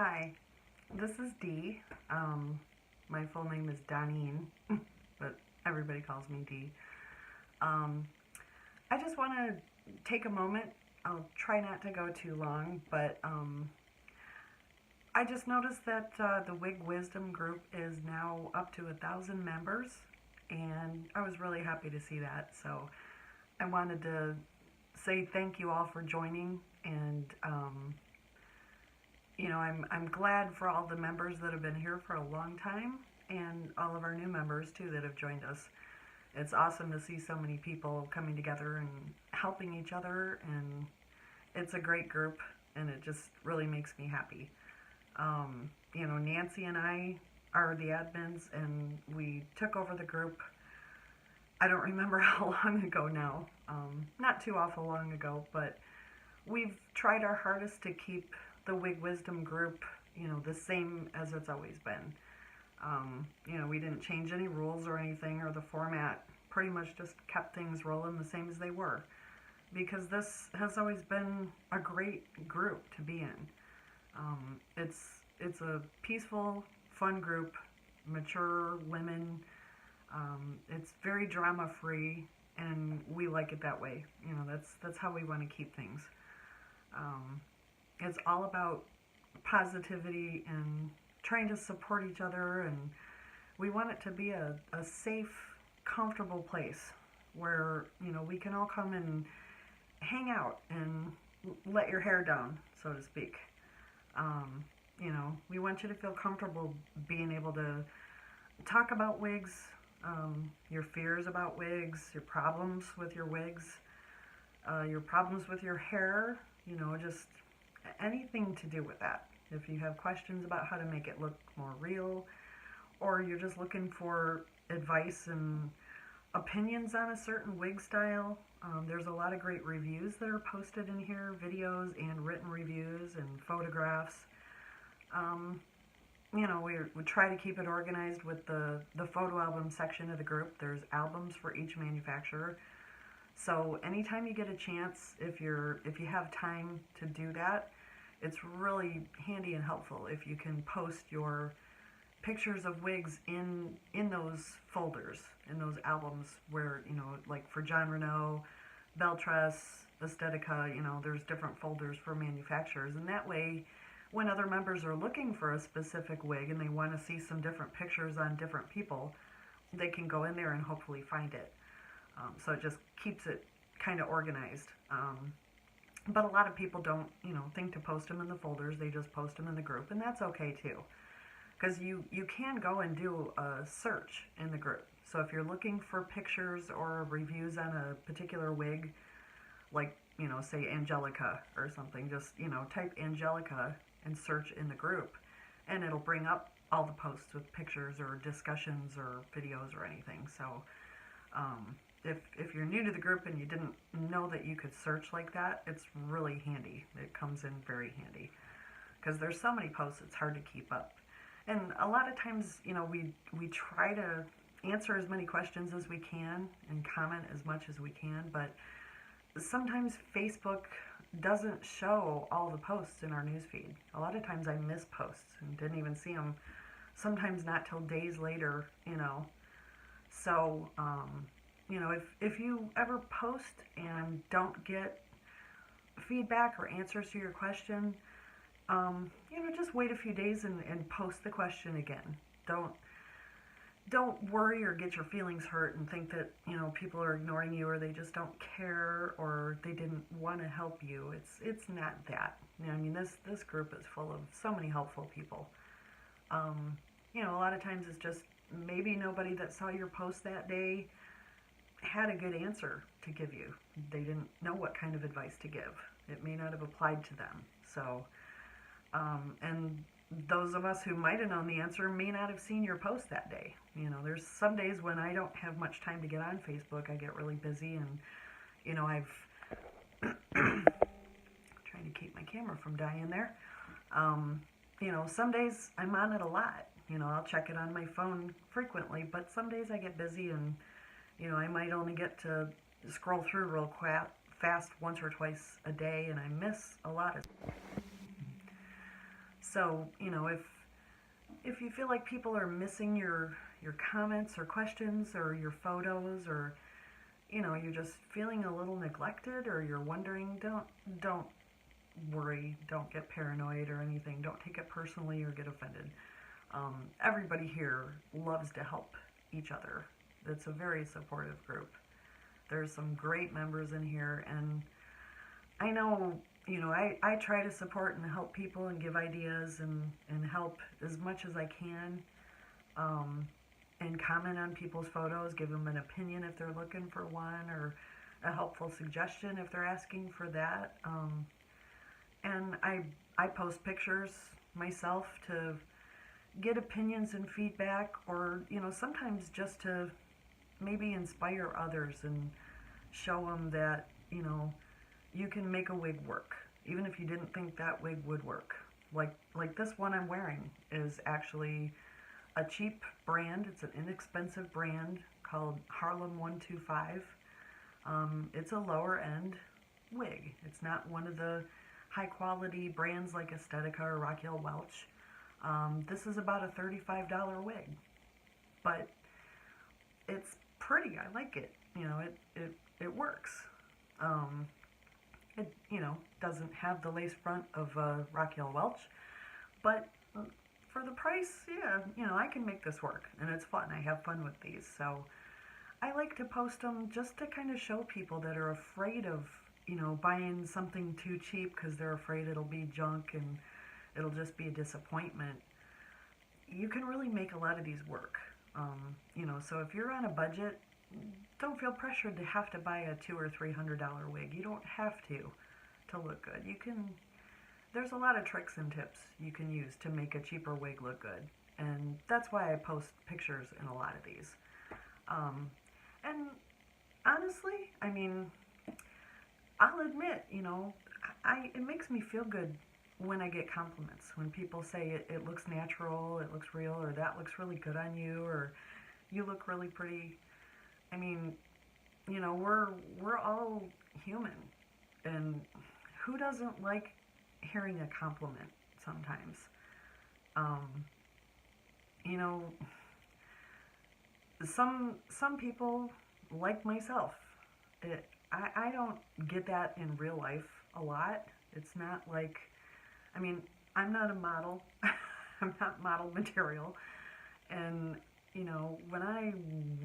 Hi, this is Dee. My full name is Donine, but everybody calls me Dee. Um, I just want to take a moment. I'll try not to go too long, but I just noticed that the Wig Wisdom group is now up to 1,000 members, and I was really happy to see that. So I wanted to say thank you all for joining, and I'm glad for all the members that have been here for a long time and all of our new members too that have joined us. It's awesome to see so many people coming together and helping each other, and it's a great group, and it just really makes me happy. Nancy and I are the admins, and we took over the group. I don't remember how long ago now, not too awful long ago, but we've tried our hardest to keep the Wig Wisdom group, the same as it's always been. We didn't change any rules or anything, or the format. Pretty much just kept things rolling the same as they were, because this has always been a great group to be in. It's a peaceful, fun group, mature women. It's very drama free, and we like it that way. That's how we want to keep things. It's all about positivity and trying to support each other, and we want it to be a safe, comfortable place where we can all come and hang out and let your hair down, so to speak. We want you to feel comfortable being able to talk about wigs, your fears about wigs, your problems with your wigs, your problems with your hair, just anything to do with that. If you have questions about how to make it look more real, or you're just looking for advice and opinions on a certain wig style, there's a lot of great reviews that are posted in here, videos and written reviews and photographs. We try to keep it organized with the photo album section of the group. There's albums for each manufacturer. So anytime you get a chance, if you have time to do that, it's really handy and helpful if you can post your pictures of wigs in those folders, in those albums where, like for John Renault, Beltress, Estetica, there's different folders for manufacturers. And that way, when other members are looking for a specific wig and they want to see some different pictures on different people, they can go in there and hopefully find it. So it just keeps it kind of organized. But a lot of people don't, think to post them in the folders. They just post them in the group, and that's okay too. Because you can go and do a search in the group. So if you're looking for pictures or reviews on a particular wig, like, say Angelica or something, just, type Angelica and search in the group, and it'll bring up all the posts with pictures or discussions or videos or anything. So if you're new to the group and you didn't know that you could search like that, it's really handy. It comes in very handy, because there's so many posts, it's hard to keep up. And a lot of times, we try to answer as many questions as we can and comment as much as we can, but sometimes Facebook doesn't show all the posts in our newsfeed. A lot of times I miss posts and didn't even see them, sometimes not till days later, So, if you ever post and don't get feedback or answers to your question, just wait a few days and post the question again. Don't worry or get your feelings hurt and think that, people are ignoring you, or they just don't care, or they didn't want to help you. It's not that. This group is full of so many helpful people. A lot of times it's just maybe nobody that saw your post that day had a good answer to give you. They didn't know what kind of advice to give. It may not have applied to them. So, and those of us who might have known the answer may not have seen your post that day. There's some days when I don't have much time to get on Facebook. I get really busy, and I've trying to keep my camera from dying there. Some days I'm on it a lot. I'll check it on my phone frequently, but some days I get busy, and I might only get to scroll through real fast once or twice a day, and I miss a lot of. So, if you feel like people are missing your comments or questions or your photos, or you're just feeling a little neglected, or you're wondering, don't worry, don't get paranoid or anything. Don't take it personally or get offended. Everybody here loves to help each other. It's a very supportive group. There's some great members in here, and I know, I try to support and help people and give ideas and help as much as I can, and comment on people's photos, give them an opinion if they're looking for one, or a helpful suggestion if they're asking for that. And I post pictures myself to get opinions and feedback, or, sometimes just to maybe inspire others and show them that, you can make a wig work, even if you didn't think that wig would work. Like this one I'm wearing is actually a cheap brand. It's an inexpensive brand called Harlem 125. It's a lower end wig. It's not one of the high quality brands like Estetica or Raquel Welch. This is about a $35 wig, but it's pretty. I like it. It works. It doesn't have the lace front of Raquel Welch, but for the price, yeah, I can make this work, and it's fun. I have fun with these, so I like to post them just to kind of show people that are afraid of, buying something too cheap because they're afraid it'll be junk and it'll just be a disappointment. You can really make a lot of these work. So if you're on a budget, don't feel pressured to have to buy a $200 or $300 wig. You don't have to look good. There's a lot of tricks and tips you can use to make a cheaper wig look good. And that's why I post pictures in a lot of these. And honestly, I'll admit, it makes me feel good when I get compliments, when people say it looks natural, it looks real, or that looks really good on you, or you look really pretty. We're all human, and who doesn't like hearing a compliment sometimes? Some people, like myself, I don't get that in real life a lot. It's not like, I'm not a model. I'm not model material. And, when I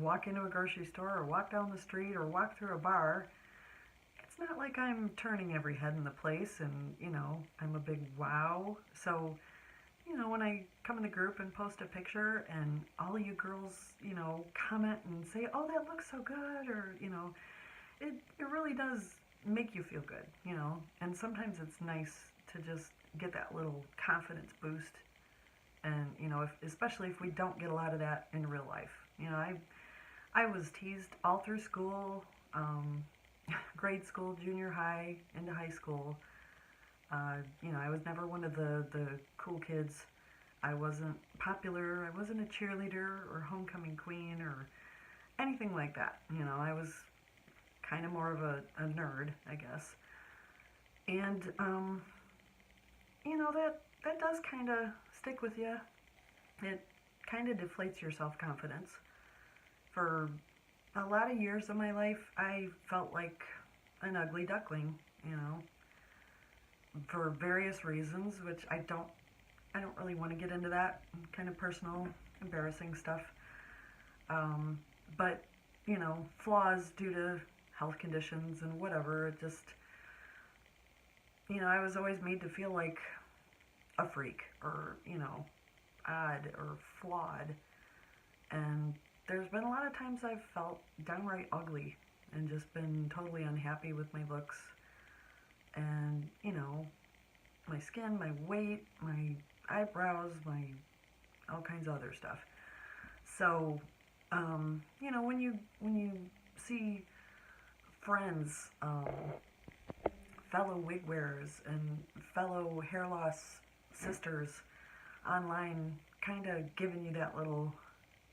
walk into a grocery store or walk down the street or walk through a bar, it's not like I'm turning every head in the place and, I'm a big wow. So, when I come in the group and post a picture and all you girls, comment and say, oh, that looks so good, or, it really does make you feel good, and sometimes it's nice to just get that little confidence boost. And, especially if we don't get a lot of that in real life. I was teased all through school, grade school, junior high, into high school. I was never one of the cool kids. I wasn't popular. I wasn't a cheerleader or homecoming queen or anything like that. I was kind of more of a nerd, I guess. And, that does kind of stick with you. It kind of deflates your self-confidence. For a lot of years of my life, I felt like an ugly duckling, for various reasons, which I don't really want to get into that kind of personal, embarrassing stuff. But, flaws due to health conditions and whatever, it just, I was always made to feel like a freak, or, odd or flawed. And there's been a lot of times I've felt downright ugly and just been totally unhappy with my looks. And, my skin, my weight, my eyebrows, my all kinds of other stuff. So, when you see friends, fellow wig wearers and fellow hair loss sisters online kind of giving you that little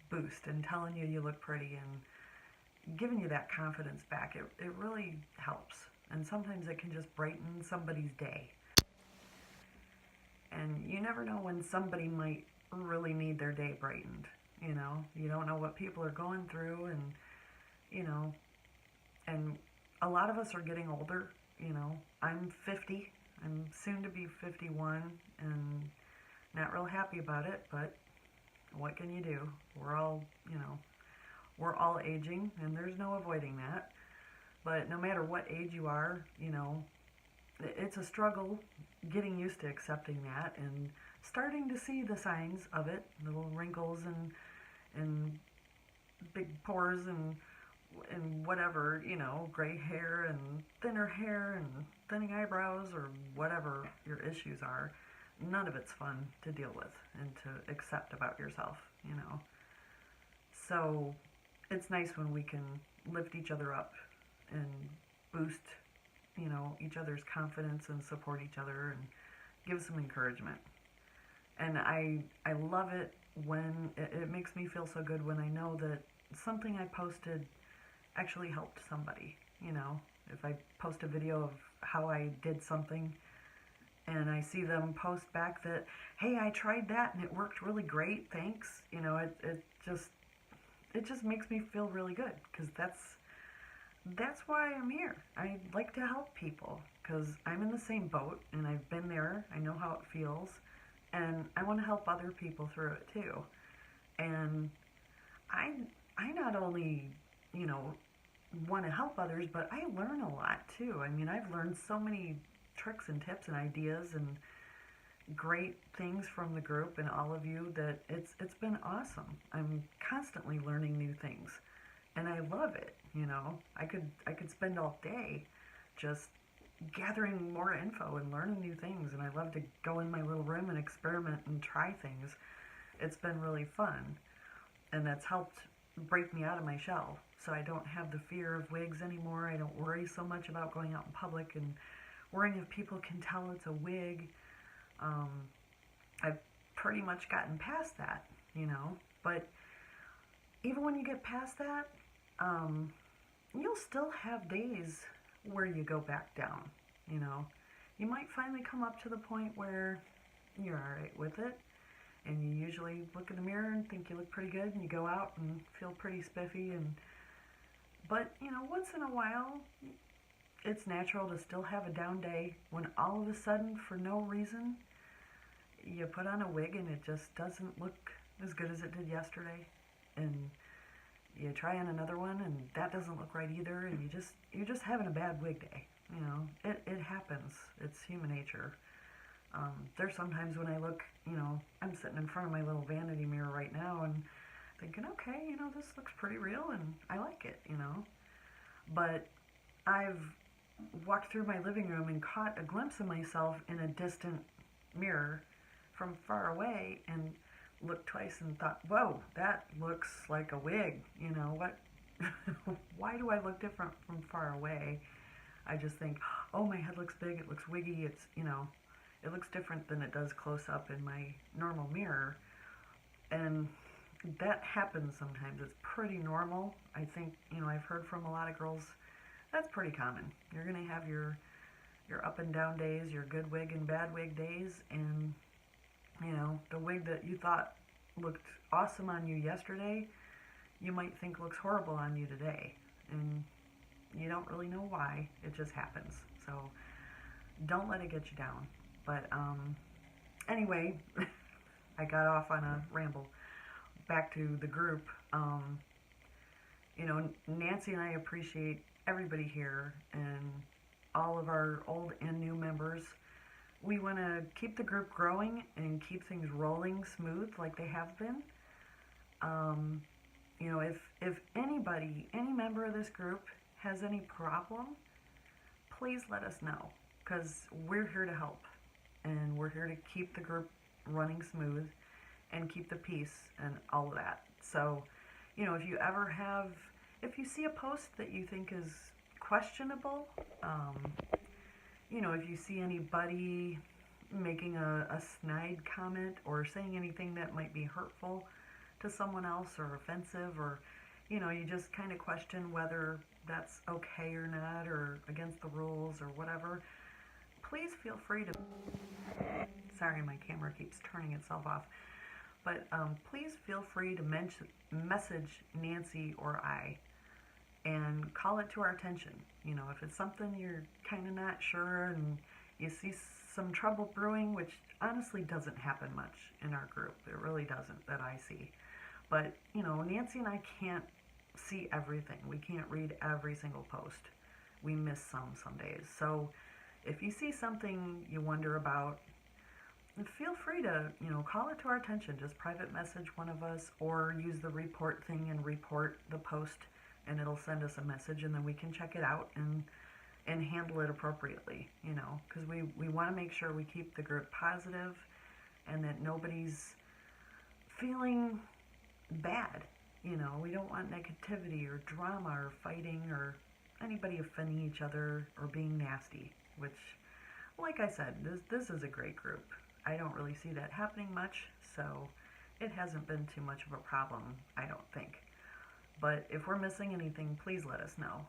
boost and telling you look pretty and giving you that confidence back, it really helps. And sometimes it can just brighten somebody's day. And never know when somebody might really need their day brightened. You know, you don't know what people are going through, and you know, and a lot of us are getting older. You know, I'm 50. I'm soon to be 51, and not real happy about it, but what can you do? We're all, you know, we're all aging, and there's no avoiding that. But no matter what age you are, you know, it's a struggle getting used to accepting that and starting to see the signs of it, little wrinkles and big pores and whatever, you know, gray hair and hair and thinning eyebrows or whatever your issues are. None of it's fun to deal with and to accept about yourself, you know. So it's nice when we can lift each other up and boost, you know, each other's confidence and support each other and give some encouragement. And I love it when it makes me feel so good when I know that something I posted actually helped somebody. You know, if I post a video of how I did something and I see them post back that, hey, I tried that and it worked really great, thanks. You know, it just makes me feel really good, because that's why I'm here. I like to help people because I'm in the same boat and I've been there. I know how it feels, and I want to help other people through it too. And I not only, you know, want to help others, but I learn a lot too. I mean, I've learned so many tricks and tips and ideas and great things from the group and all of you that it's been awesome. I'm constantly learning new things, and I love it. You know, I could spend all day just gathering more info and learning new things, and I love to go in my little room and experiment and try things. It's been really fun, and that's helped break me out of my shell, so I don't have the fear of wigs anymore. I don't worry so much about going out in public and worrying if people can tell it's a wig. I've pretty much gotten past that, you know, but even when you get past that, you'll still have days where you go back down, you know. You might finally come up to the point where you're alright with it, and you usually look in the mirror and think you look pretty good, and you go out and feel pretty spiffy, but, you know, once in a while, it's natural to still have a down day when all of a sudden, for no reason, you put on a wig and it just doesn't look as good as it did yesterday, and you try on another one and that doesn't look right either, and you're just having a bad wig day. You know, it happens. It's human nature. There's sometimes when I look, you know, I'm sitting in front of my little vanity mirror right now and thinking, okay, you know, this looks pretty real and I like it, you know. But I've walked through my living room and caught a glimpse of myself in a distant mirror from far away and looked twice and thought, whoa, that looks like a wig. You know, what? Why do I look different from far away? I just think, oh, my head looks big, it looks wiggy, it's, you know, it looks different than it does close up in my normal mirror. And that happens sometimes. It's pretty normal. I think, you know, I've heard from a lot of girls, that's pretty common. You're going to have your up and down days, your good wig and bad wig days, and, you know, the wig that you thought looked awesome on you yesterday, you might think looks horrible on you today. And you don't really know why. It just happens. So don't let it get you down. But anyway, I got off on a ramble. Back to the group. You know, Nancy and I appreciate everybody here and all of our old and new members. We want to keep the group growing and keep things rolling smooth like they have been. You know, if anybody, any member of this group has any problem, please let us know, because we're here to help, and we're here to keep the group running smooth and keep the peace and all of that. So, you know, if you see a post that you think is questionable, you know, if you see anybody making a snide comment or saying anything that might be hurtful to someone else or offensive, or, you know, you just kind of question whether that's okay or not, or against the rules or whatever, please feel free to Sorry, my camera keeps turning itself off. But please feel free to message Nancy or I and call it to our attention. You know, if it's something you're kind of not sure and you see some trouble brewing, which honestly doesn't happen much in our group. It really doesn't that I see. But, you know, Nancy and I can't see everything. We can't read every single post. We miss some days. So if you see something you wonder about, feel free to, you know, call it to our attention. Just private message one of us or use the report thing and report the post, and it'll send us a message, and then we can check it out and handle it appropriately, you know, because we want to make sure we keep the group positive and that nobody's feeling bad. You know, we don't want negativity or drama or fighting or anybody offending each other or being nasty, which, like I said, this is a great group. I don't really see that happening much, so it hasn't been too much of a problem, I don't think. But if we're missing anything, please let us know.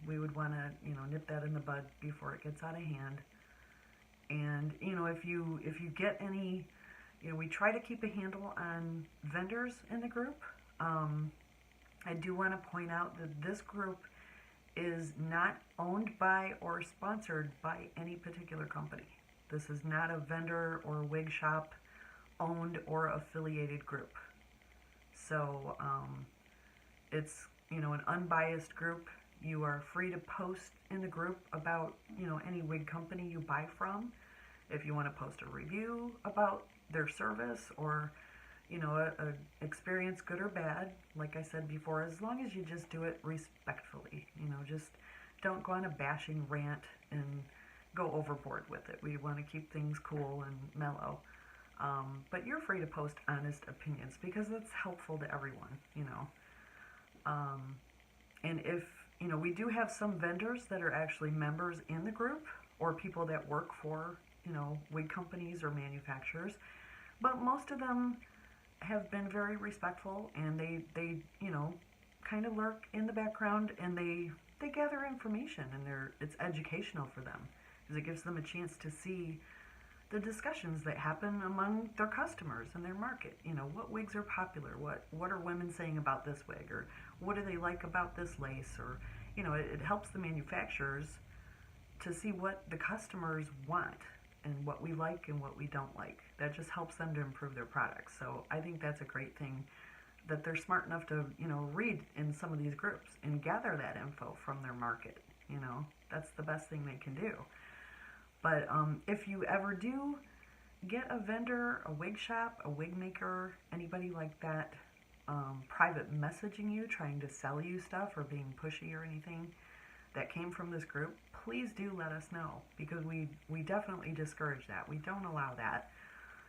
We would want to, you know, nip that in the bud before it gets out of hand. And, you know, if you get any, you know, we try to keep a handle on vendors in the group. I do want to point out that this group is not owned by or sponsored by any particular company. This is not a vendor or wig shop owned or affiliated group. So it's, you know, an unbiased group. You are free to post in the group about, you know, any wig company you buy from. If you want to post a review about their service or, you know, a experience, good or bad, like I said before, as long as you just do it respectfully, you know, just don't go on a bashing rant and go overboard with it. We want to keep things cool and mellow. But you're free to post honest opinions because that's helpful to everyone, you know. And if, you know, we do have some vendors that are actually members in the group or people that work for, you know, wig companies or manufacturers, but most of them have been very respectful, and they you know, kind of lurk in the background, and they gather information, and it's educational for them because it gives them a chance to see the discussions that happen among their customers and their market. You know, what wigs are popular, what are women saying about this wig, or what do they like about this lace, or, you know, it helps the manufacturers to see what the customers want and what we like and what we don't like. That just helps them to improve their products. So I think that's a great thing that they're smart enough to, you know, read in some of these groups and gather that info from their market. You know, that's the best thing they can do. But if you ever do get a vendor, a wig shop, a wig maker, anybody like that, private messaging you, trying to sell you stuff or being pushy or anything that came from this group, please do let us know, because we definitely discourage that. We don't allow that.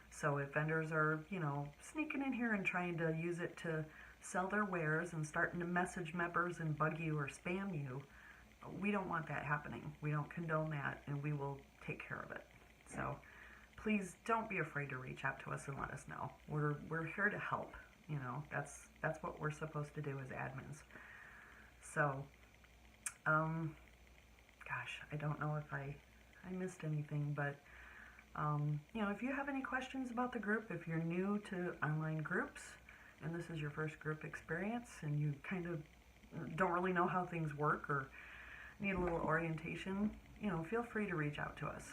So if vendors are, you know, sneaking in here and trying to use it to sell their wares and starting to message members and bug you or spam you, we don't want that happening. We don't condone that, and we will take care of it. So please don't be afraid to reach out to us and let us know. We're here to help. You know, that's what we're supposed to do as admins. So, gosh, I don't know if I missed anything, but you know, if you have any questions about the group, if you're new to online groups and this is your first group experience and you kind of don't really know how things work or need a little orientation, you know, feel free to reach out to us.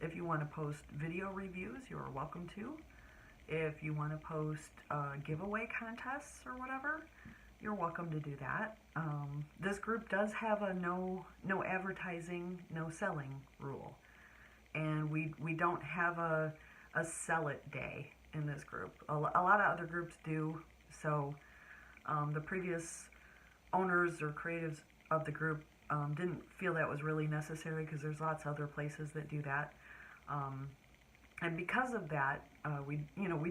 If you want to post video reviews, you're welcome to. If you want to post giveaway contests or whatever, you're welcome to do that. This group does have a no advertising, no selling rule. And we don't have a sell it day in this group. A lot of other groups do. So the previous owners or creatives of the group didn't feel that was really necessary because there's lots of other places that do that. And because of that, we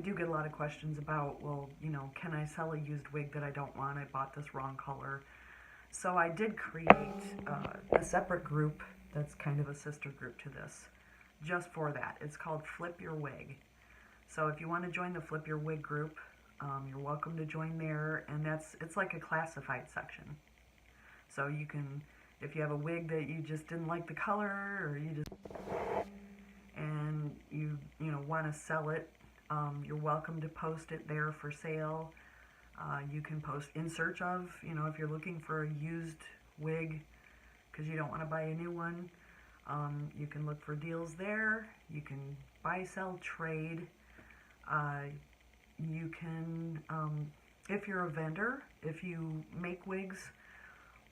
do get a lot of questions about, well, you know, can I sell a used wig that I don't want? I bought this wrong color. So I did create a separate group that's kind of a sister group to this, just for that. It's called Flip Your Wig. So if you want to join the Flip Your Wig group, you're welcome to join there, and it's like a classified section. So you can, if you have a wig that you just didn't like the color, or you just, and want to sell it, you're welcome to post it there for sale. You can post in search of, if you're looking for a used wig because you don't want to buy a new one. You can look for deals there. You can buy, sell, trade. You can, if you're a vendor, if you make wigs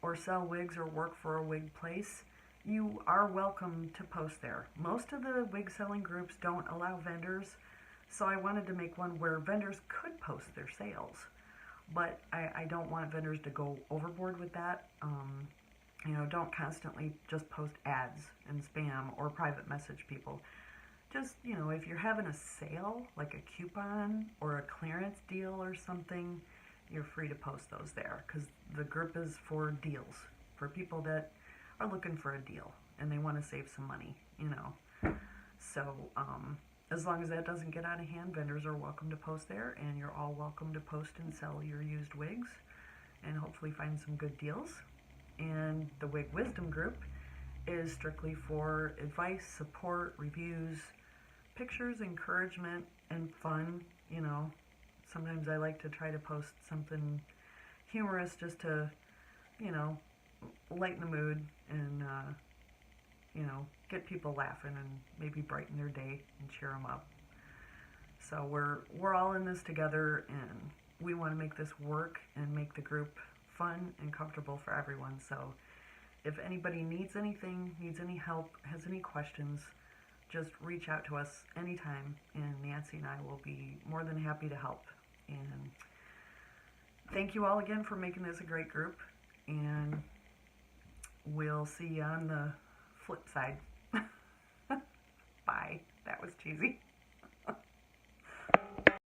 or sell wigs or work for a wig place, you are welcome to post there. Most of the wig selling groups don't allow vendors, so I wanted to make one where vendors could post their sales. But I don't want vendors to go overboard with that. Don't constantly just post ads and spam or private message people. Just, if you're having a sale, like a coupon or a clearance deal or something, you're free to post those there, because the group is for deals, for people that are looking for a deal and they want to save some money, So, as long as that doesn't get out of hand, vendors are welcome to post there, and you're all welcome to post and sell your used wigs and hopefully find some good deals. And the Wig Wisdom group is strictly for advice, support, reviews, pictures, encouragement, and fun. Sometimes I like to try to post something humorous just to, lighten the mood and, get people laughing and maybe brighten their day and cheer them up. So we're all in this together, and we want to make this work and make the group fun and comfortable for everyone. So if anybody needs anything, needs any help, has any questions, just reach out to us anytime, and Nancy and I will be more than happy to help. And thank you all again for making this a great group, and we'll see you on the flip side. Bye. That was cheesy.